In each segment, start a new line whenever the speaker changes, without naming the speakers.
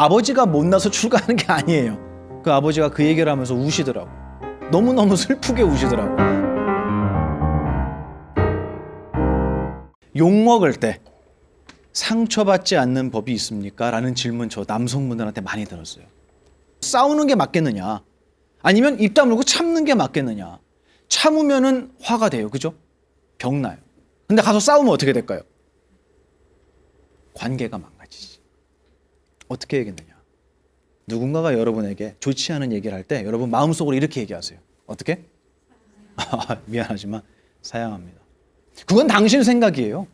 아버지가 못나서 출가하는 게 아니에요. 그 아버지가 그 얘기를 하면서 우시더라고. 너무너무 슬프게 우시더라고. 욕 먹을 때 상처받지 않는 법이 있습니까? 라는 질문 저 남성분들한테 많이 들었어요. 싸우는 게 맞겠느냐? 아니면 입 다물고 참는 게 맞겠느냐? 참으면은 화가 돼요. 그죠? 병나요. 근데 가서 싸우면 어떻게 될까요? 관계가 망가지지. 어떻게 해야겠느냐? 누군가가 여러분에게 좋지 않은 얘기를 할 때 여러분 마음속으로 이렇게 얘기하세요. 어떻게? 미안하지만 사양합니다. 그건 당신 생각이에요.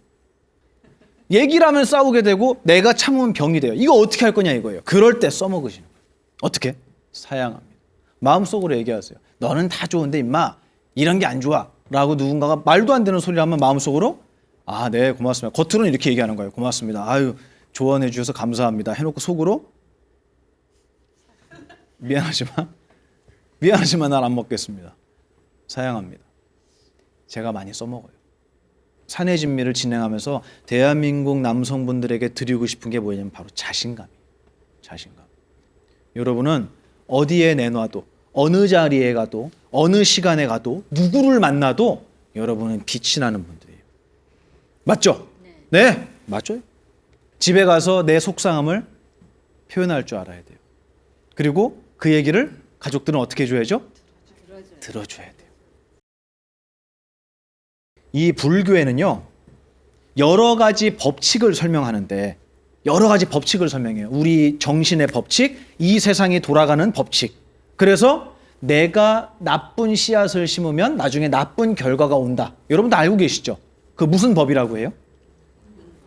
얘기를 하면 싸우게 되고 내가 참으면 병이 돼요. 이거 어떻게 할 거냐 이거예요. 그럴 때 써먹으시는 거예요. 어떻게? 사양합니다. 마음속으로 얘기하세요. 너는 다 좋은데 임마 이런 게 안 좋아 라고 누군가가 말도 안 되는 소리를 하면 마음속으로 아, 네, 고맙습니다. 겉으로는 이렇게 얘기하는 거예요. 고맙습니다. 아유, 조언해 주셔서 감사합니다. 해놓고 속으로 미안하지만 난 안 먹겠습니다. 사양합니다. 제가 많이 써먹어요. 사내 진미를 진행하면서 대한민국 남성분들에게 드리고 싶은 게 뭐냐면 바로 자신감이에요. 자신감. 여러분은 어디에 내놔도 어느 자리에 가도 어느 시간에 가도 누구를 만나도 여러분은 빛이 나는 분들이에요. 맞죠? 네, 맞죠? 집에 가서 내 속상함을 표현할 줄 알아야 돼요. 그리고 그 얘기를 가족들은 어떻게 해줘야죠? 들어줘야 돼요. 이 불교에는요, 여러 가지 법칙을 설명하는데 여러 가지 법칙을 설명해요. 우리 정신의 법칙, 이 세상이 돌아가는 법칙. 그래서 내가 나쁜 씨앗을 심으면 나중에 나쁜 결과가 온다. 여러분도 알고 계시죠? 그 무슨 법이라고 해요?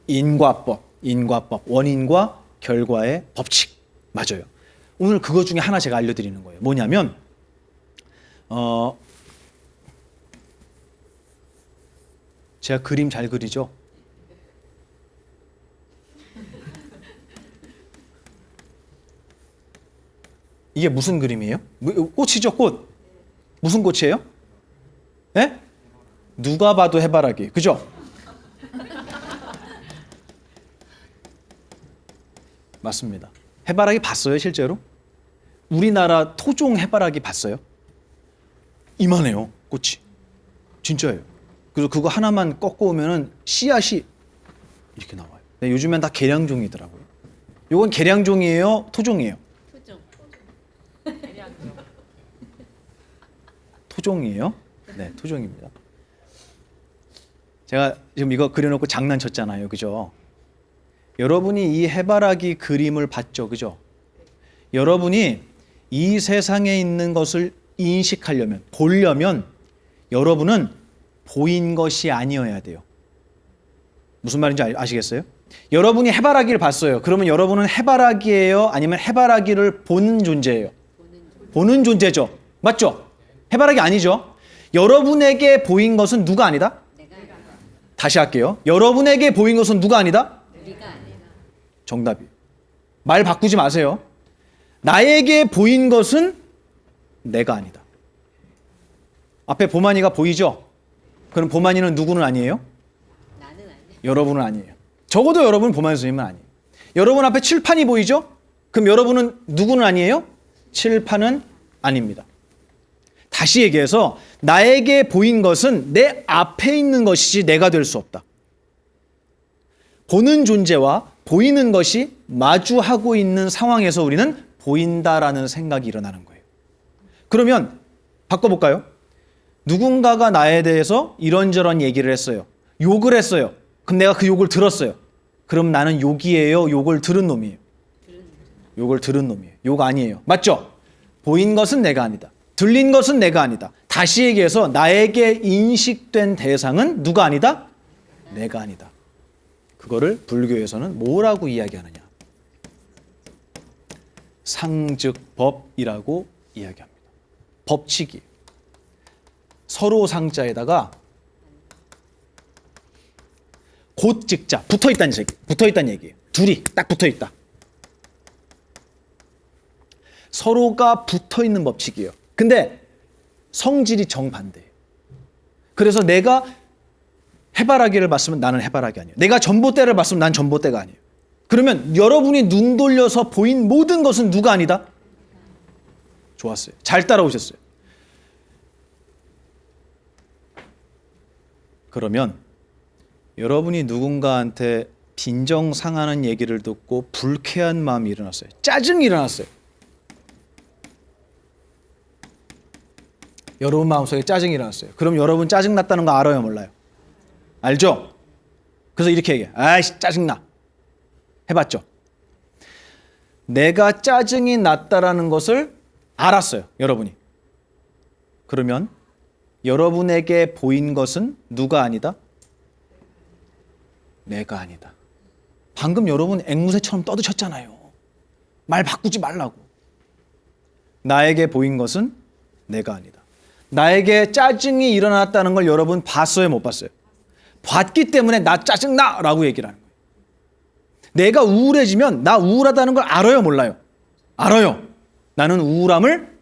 인과법, 원인과 결과의 법칙. 맞아요. 오늘 그것 중에 하나 제가 알려드리는 거예요. 뭐냐면 제가 그림 잘 그리죠? 이게 무슨 그림이에요? 꽃이죠, 꽃. 무슨 꽃이에요? 네? 누가 봐도 해바라기. 그죠? 맞습니다. 해바라기 봤어요, 실제로? 우리나라 토종 해바라기 봤어요? 이만해요, 꽃이. 진짜예요. 그래서 그거 하나만 꺾어 오면은 씨앗이 이렇게 나와요. 요즘엔 다 계량종이더라고요. 이건 계량종이에요, 토종이에요? 토종이에요? 네, 토종입니다. 제가 지금 이거 그려놓고 장난쳤잖아요, 그죠? 여러분이 이 해바라기 그림을 봤죠, 그죠? 여러분이 이 세상에 있는 것을 인식하려면, 보려면 여러분은 보인 것이 아니어야 돼요. 무슨 말인지 아시겠어요? 여러분이 해바라기를 봤어요. 그러면 여러분은 해바라기예요? 아니면 해바라기를 보는 존재예요? 보는 존재죠. 맞죠? 해바라기 아니죠? 여러분에게 보인 것은 누가 아니다? 다시 할게요. 여러분에게 보인 것은 누가 아니다? 정답이에요. 말 바꾸지 마세요. 나에게 보인 것은 내가 아니다. 앞에 보만이가 보이죠? 그럼 보만이는 누구는 아니에요?
나는 아니에요.
여러분은 아니에요. 적어도 여러분은 보만 선생님은 아니에요. 여러분 앞에 칠판이 보이죠? 그럼 여러분은 누구는 아니에요? 칠판은 아닙니다. 다시 얘기해서 나에게 보인 것은 내 앞에 있는 것이지 내가 될 수 없다. 보는 존재와 보이는 것이 마주하고 있는 상황에서 우리는 보인다라는 생각이 일어나는 거예요. 그러면 바꿔볼까요? 누군가가 나에 대해서 이런저런 얘기를 했어요. 욕을 했어요. 그럼 내가 그 욕을 들었어요. 그럼 나는 욕이에요? 욕을 들은 놈이에요? 욕을 들은 놈이에요. 욕 아니에요. 맞죠? 보인 것은 내가 아니다. 들린 것은 내가 아니다. 다시 얘기해서 나에게 인식된 대상은 누가 아니다? 내가 아니다. 그거를 불교에서는 뭐라고 이야기하느냐? 상즉법이라고 이야기합니다. 법칙이 서로 상자에다가 곧 직자 붙어있다는 얘기예요. 둘이 딱 붙어있다. 서로가 붙어있는 법칙이에요. 근데 성질이 정반대예요. 그래서 내가 해바라기를 봤으면 나는 해바라기 아니에요. 내가 전봇대를 봤으면 난 전봇대가 아니에요. 그러면 여러분이 눈 돌려서 보인 모든 것은 누가 아니다? 좋았어요. 잘 따라오셨어요. 그러면 여러분이 누군가한테 빈정상하는 얘기를 듣고 불쾌한 마음이 일어났어요. 짜증이 일어났어요. 여러분 마음속에 짜증이 일어났어요. 그럼 여러분 짜증 났다는 거 알아요, 몰라요? 알죠? 그래서 이렇게 얘기해요. 아이씨, 짜증나. 해봤죠? 내가 짜증이 났다라는 것을 알았어요, 여러분이. 그러면 여러분에게 보인 것은 누가 아니다? 내가 아니다. 방금 여러분 앵무새처럼 떠드셨잖아요. 말 바꾸지 말라고. 나에게 보인 것은 내가 아니다. 나에게 짜증이 일어났다는 걸 여러분 봤어요, 못 봤어요? 봤기 때문에 나 짜증나! 라고 얘기를 하는 거예요. 내가 우울해지면 나 우울하다는 걸 알아요, 몰라요? 알아요. 나는 우울함을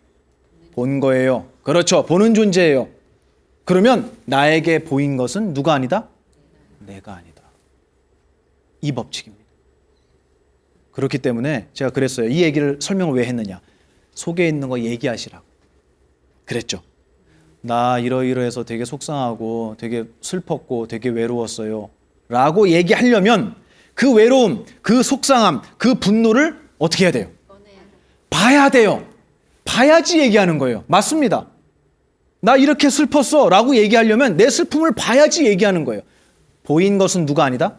본 거예요. 그렇죠. 보는 존재예요. 그러면 나에게 보인 것은 누가 아니다? 내가 아니다. 이 법칙입니다. 그렇기 때문에 제가 그랬어요. 이 얘기를 설명을 왜 했느냐. 속에 있는 거 얘기하시라고. 그랬죠. 나 이러이러해서 되게 속상하고 되게 슬펐고 되게 외로웠어요. 라고 얘기하려면 그 외로움, 그 속상함, 그 분노를 어떻게 해야 돼요? 봐야 돼요. 봐야지 얘기하는 거예요. 맞습니다. 나 이렇게 슬펐어 라고 얘기하려면 내 슬픔을 봐야지 얘기하는 거예요. 보인 것은 누가 아니다?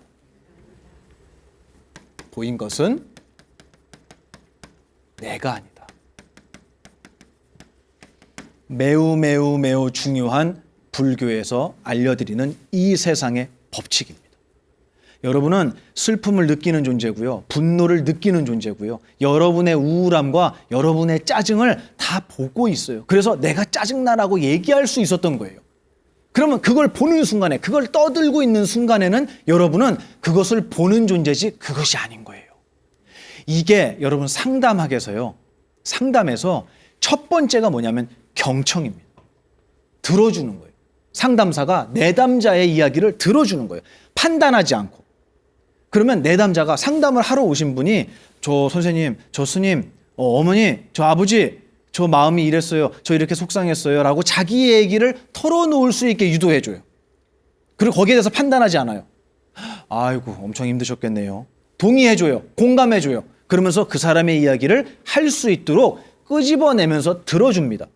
보인 것은 내가 아니다. 매우 매우 매우 중요한 불교에서 알려드리는 이 세상의 법칙입니다. 여러분은 슬픔을 느끼는 존재고요. 분노를 느끼는 존재고요. 여러분의 우울함과 여러분의 짜증을 다 보고 있어요. 그래서 내가 짜증나라고 얘기할 수 있었던 거예요. 그러면 그걸 보는 순간에, 그걸 떠들고 있는 순간에는 여러분은 그것을 보는 존재지 그것이 아닌 거예요. 이게 여러분 상담학에서요. 상담에서 첫 번째가 뭐냐면 경청입니다. 들어주는 거예요. 상담사가 내담자의 이야기를 들어주는 거예요. 판단하지 않고. 그러면 내담자가 상담을 하러 오신 분이 저 선생님, 저 스님, 어머니, 저 아버지, 저 마음이 이랬어요. 저 이렇게 속상했어요. 라고 자기 얘기를 털어놓을 수 있게 유도해줘요. 그리고 거기에 대해서 판단하지 않아요. 아이고, 엄청 힘드셨겠네요. 동의해줘요. 공감해줘요. 그러면서 그 사람의 이야기를 할 수 있도록 끄집어내면서 들어줍니다.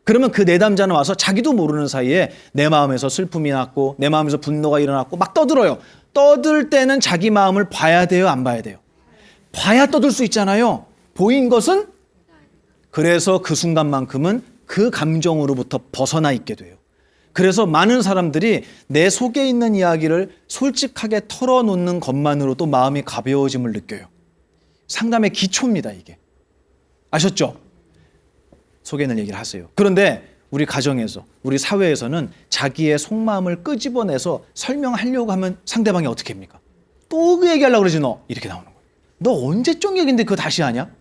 그러면 그 내담자는 와서 자기도 모르는 사이에 내 마음에서 슬픔이 났고 내 마음에서 분노가 일어났고 막 떠들어요. 떠들 때는 자기 마음을 봐야 돼요, 안 봐야 돼요? 봐야 떠들 수 있잖아요. 보인 것은 그래서 그 순간만큼은 그 감정으로부터 벗어나 있게 돼요. 그래서 많은 사람들이 내 속에 있는 이야기를 솔직하게 털어놓는 것만으로도 마음이 가벼워짐을 느껴요. 상담의 기초입니다, 이게. 아셨죠? 속에 있는 얘기를 하세요. 그런데 우리 가정에서, 우리 사회에서는 자기의 속마음을 끄집어내서 설명하려고 하면 상대방이 어떻게 합니까? 또 그 얘기하려고 그러지 너? 이렇게 나오는 거예요. 너 언제적 얘기인데 그거 다시 하냐?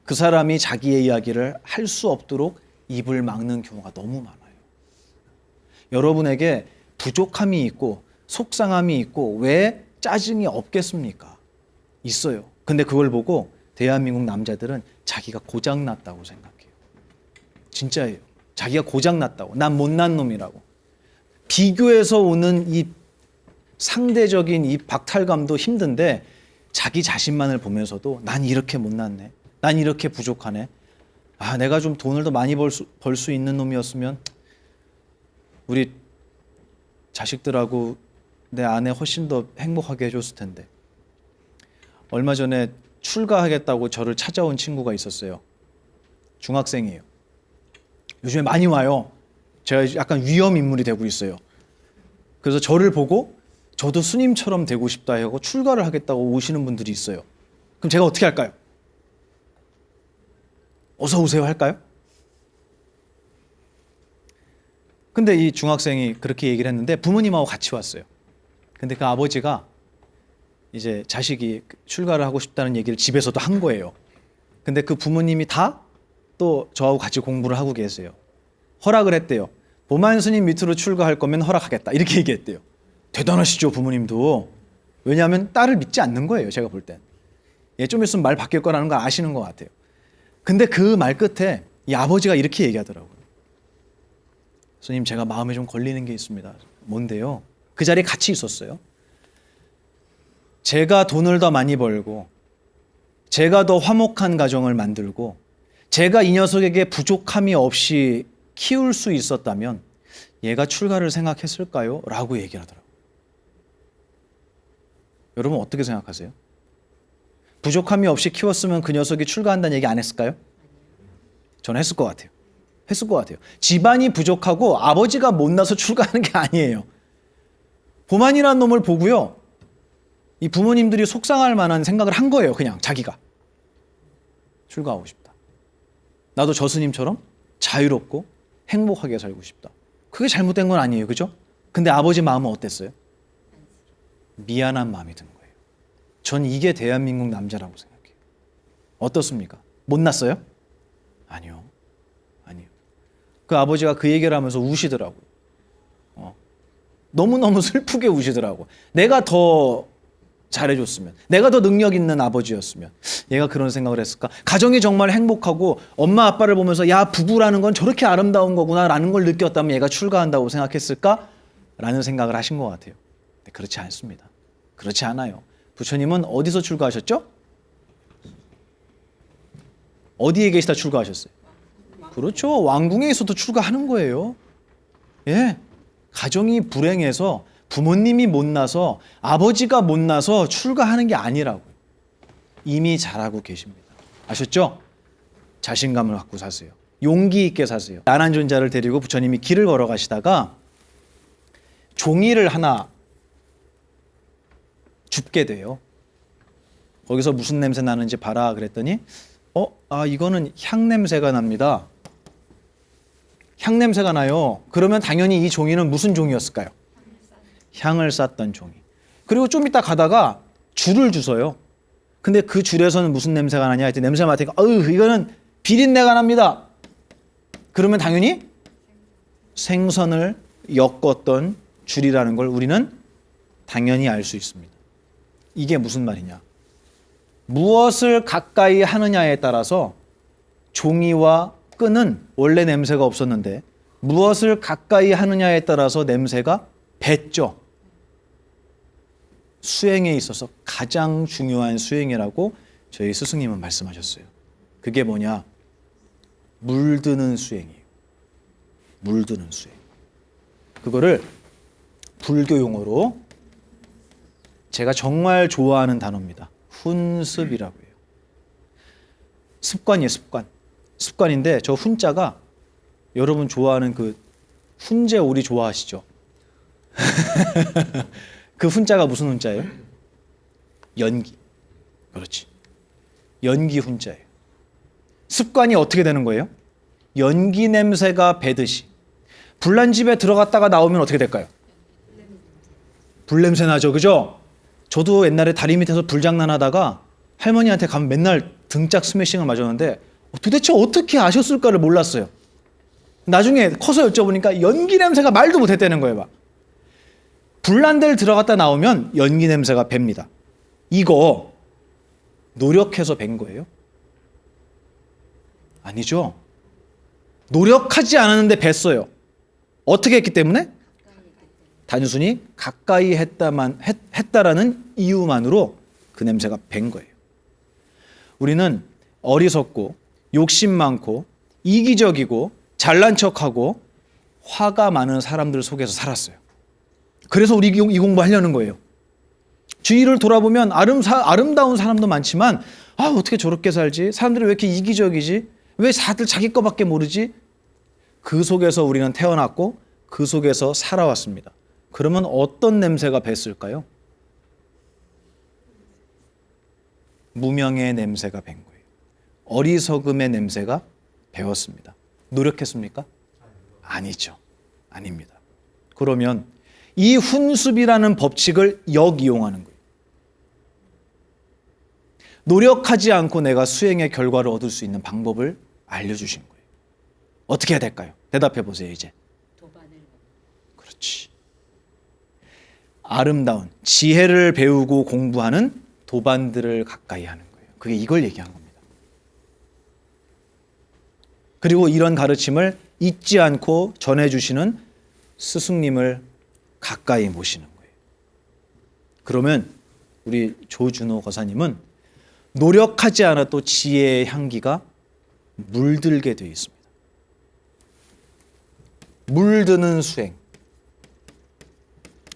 그 사람이 자기의 이야기를 할 수 없도록 입을 막는 경우가 너무 많아요. 여러분에게 부족함이 있고 속상함이 있고 왜 짜증이 없겠습니까? 있어요. 근데 그걸 보고 대한민국 남자들은 자기가 고장났다고 생각해요. 진짜예요. 자기가 고장났다고. 난 못난 놈이라고. 비교해서 오는 이 상대적인 이 박탈감도 힘든데 자기 자신만을 보면서도 난 이렇게 못났네. 난 이렇게 부족하네. 아, 내가 좀 돈을 더 많이 벌 수 있는 놈이었으면 우리 자식들하고 내 아내 훨씬 더 행복하게 해줬을 텐데. 얼마 전에 출가하겠다고 저를 찾아온 친구가 있었어요. 중학생이에요. 요즘에 많이 와요. 제가 약간 위험 인물이 되고 있어요. 그래서 저를 보고 저도 스님처럼 되고 싶다 하고 출가를 하겠다고 오시는 분들이 있어요. 그럼 제가 어떻게 할까요? 어서 오세요 할까요? 근데 이 중학생이 그렇게 얘기를 했는데 부모님하고 같이 왔어요. 근데 그 아버지가 이제 자식이 출가를 하고 싶다는 얘기를 집에서도 한 거예요. 근데 그 부모님이 다 또 저하고 같이 공부를 하고 계세요. 허락을 했대요. 보만 스님 밑으로 출가할 거면 허락하겠다. 이렇게 얘기했대요. 대단하시죠, 부모님도. 왜냐하면 딸을 믿지 않는 거예요. 제가 볼 땐. 예, 좀 있으면 말 바뀔 거라는 거 아시는 것 같아요. 근데 그 말 끝에 이 아버지가 이렇게 얘기하더라고요. 스님, 제가 마음에 좀 걸리는 게 있습니다. 뭔데요? 그 자리에 같이 있었어요. 제가 돈을 더 많이 벌고 제가 더 화목한 가정을 만들고 제가 이 녀석에게 부족함이 없이 키울 수 있었다면 얘가 출가를 생각했을까요? 라고 얘기를 하더라고요. 여러분 어떻게 생각하세요? 부족함이 없이 키웠으면 그 녀석이 출가한다는 얘기 안 했을까요? 저는 했을 것 같아요. 했을 것 같아요. 집안이 부족하고 아버지가 못나서 출가하는 게 아니에요. 보만이라는 놈을 보고요, 이 부모님들이 속상할 만한 생각을 한 거예요. 그냥 자기가 출가하고 싶다. 나도 저 스님처럼 자유롭고 행복하게 살고 싶다. 그게 잘못된 건 아니에요. 그죠? 근데 아버지 마음은 어땠어요? 미안한 마음이 든 거예요. 전 이게 대한민국 남자라고 생각해요. 어떻습니까? 못났어요? 아니요. 아니요. 그 아버지가 그 얘기를 하면서 우시더라고요. 너무너무 슬프게 우시더라고. 내가 더 잘해줬으면, 내가 더 능력 있는 아버지였으면 얘가 그런 생각을 했을까? 가정이 정말 행복하고 엄마 아빠를 보면서 야, 부부라는 건 저렇게 아름다운 거구나 라는 걸 느꼈다면 얘가 출가한다고 생각했을까? 라는 생각을 하신 것 같아요. 근데 그렇지 않습니다. 그렇지 않아요. 부처님은 어디서 출가하셨죠? 어디에 계시다 출가하셨어요? 그렇죠. 왕궁에 있어도 출가하는 거예요. 예. 가정이 불행해서 부모님이 못나서 아버지가 못나서 출가하는 게 아니라고요. 이미 잘하고 계십니다. 아셨죠? 자신감을 갖고 사세요. 용기 있게 사세요. 나란 존자를 데리고 부처님이 길을 걸어가시다가 종이를 하나 줍게 돼요. 거기서 무슨 냄새 나는지 봐라 그랬더니 이거는 향 냄새가 납니다. 향 냄새가 나요. 그러면 당연히 이 종이는 무슨 종이었을까요? 향을 쌌던 종이. 그리고 좀 이따 가다가 줄을 주서요. 근데 그 줄에서는 무슨 냄새가 나냐 했더니 냄새 맡으니까 이거는 비린내가 납니다. 그러면 당연히 생선을 엮었던 줄이라는 걸 우리는 당연히 알 수 있습니다. 이게 무슨 말이냐? 무엇을 가까이 하느냐에 따라서 종이와 끈은 원래 냄새가 없었는데 무엇을 가까이 하느냐에 따라서 냄새가 뱄죠. 수행에 있어서 가장 중요한 수행이라고 저희 스승님은 말씀하셨어요. 그게 뭐냐? 물드는 수행이에요. 물드는 수행. 그거를 불교 용어로 제가 정말 좋아하는 단어입니다. 훈습이라고 해요. 습관이에요, 습관. 습관인데 저 훈자가 여러분 좋아하는 그 훈제 오리 좋아하시죠? 그 훈자가 무슨 훈자예요? 연기. 그렇지. 연기 훈자예요. 습관이 어떻게 되는 거예요? 연기 냄새가 배듯이. 불난 집에 들어갔다가 나오면 어떻게 될까요? 불냄새 나죠, 그죠? 저도 옛날에 다리 밑에서 불장난하다가 할머니한테 가면 맨날 등짝 스매싱을 맞았는데 도대체 어떻게 아셨을까를 몰랐어요. 나중에 커서 여쭤보니까 연기 냄새가 말도 못했다는 거예요. 막. 불난 데를 들어갔다 나오면 연기 냄새가 뱄니다. 이거 노력해서 뵌 거예요? 아니죠. 노력하지 않았는데 뱄어요. 어떻게 했기 때문에? 단순히 가까이 했다라는 이유만으로 그 냄새가 밴 거예요. 우리는 어리석고 욕심 많고 이기적이고 잘난 척하고 화가 많은 사람들 속에서 살았어요. 그래서 우리 이 공부하려는 거예요. 주위를 돌아보면 아름다운 사람도 많지만 어떻게 저렇게 살지? 사람들이 왜 이렇게 이기적이지? 왜 다들 자기 거밖에 모르지? 그 속에서 우리는 태어났고 그 속에서 살아왔습니다. 그러면 어떤 냄새가 뱄을까요? 무명의 냄새가 밴 거예요. 어리석음의 냄새가 배웠습니다. 노력했습니까? 아니죠. 아닙니다. 그러면 이 훈습이라는 법칙을 역이용하는 거예요. 노력하지 않고 내가 수행의 결과를 얻을 수 있는 방법을 알려주신 거예요. 어떻게 해야 될까요? 대답해 보세요, 이제.
도반을.
그렇지. 아름다운 지혜를 배우고 공부하는 도반들을 가까이 하는 거예요. 그게 이걸 얘기한 겁니다. 그리고 이런 가르침을 잊지 않고 전해주시는 스승님을 가까이 모시는 거예요. 그러면 우리 조준호 거사님은 노력하지 않아도 지혜의 향기가 물들게 되어 있습니다. 물드는 수행.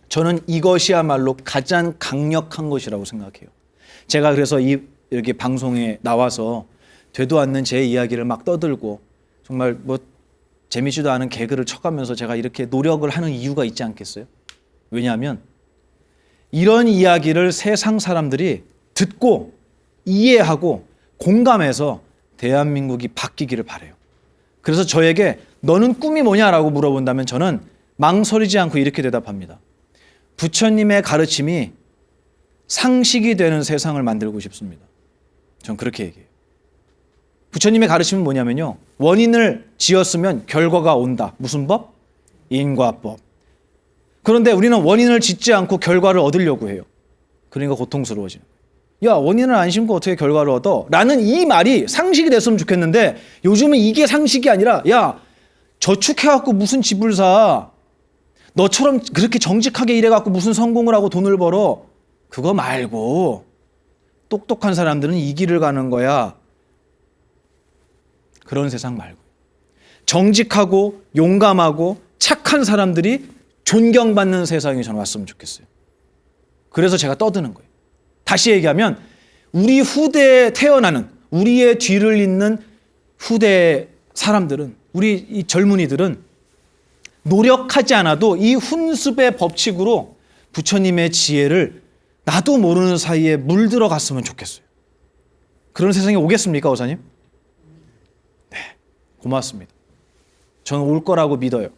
저는 이것이야말로 가장 강력한 것이라고 생각해요. 제가 그래서 이렇게 방송에 나와서 되도 않는 제 이야기를 막 떠들고 정말 뭐 재미지도 않은 개그를 쳐가면서 제가 이렇게 노력을 하는 이유가 있지 않겠어요? 왜냐하면 이런 이야기를 세상 사람들이 듣고 이해하고 공감해서 대한민국이 바뀌기를 바라요. 그래서 저에게 너는 꿈이 뭐냐라고 물어본다면 저는 망설이지 않고 이렇게 대답합니다. 부처님의 가르침이 상식이 되는 세상을 만들고 싶습니다. 전 그렇게 얘기해요. 부처님의 가르침은 뭐냐면요. 원인을 지었으면 결과가 온다. 무슨 법? 인과법. 그런데 우리는 원인을 짓지 않고 결과를 얻으려고 해요. 그러니까 고통스러워지는 거예요. 야, 원인을 안 심고 어떻게 결과를 얻어? 라는 이 말이 상식이 됐으면 좋겠는데 요즘은 이게 상식이 아니라 야, 저축해갖고 무슨 집을 사? 너처럼 그렇게 정직하게 일해갖고 무슨 성공을 하고 돈을 벌어? 그거 말고 똑똑한 사람들은 이 길을 가는 거야. 그런 세상 말고 정직하고 용감하고 착한 사람들이 존경받는 세상이 저는 왔으면 좋겠어요. 그래서 제가 떠드는 거예요. 다시 얘기하면 우리 후대에 태어나는 우리의 뒤를 잇는 후대 사람들은 우리 이 젊은이들은 노력하지 않아도 이 훈습의 법칙으로 부처님의 지혜를 나도 모르는 사이에 물들어 갔으면 좋겠어요. 그런 세상이 오겠습니까, 오사님? 네, 고맙습니다. 저는 올 거라고 믿어요.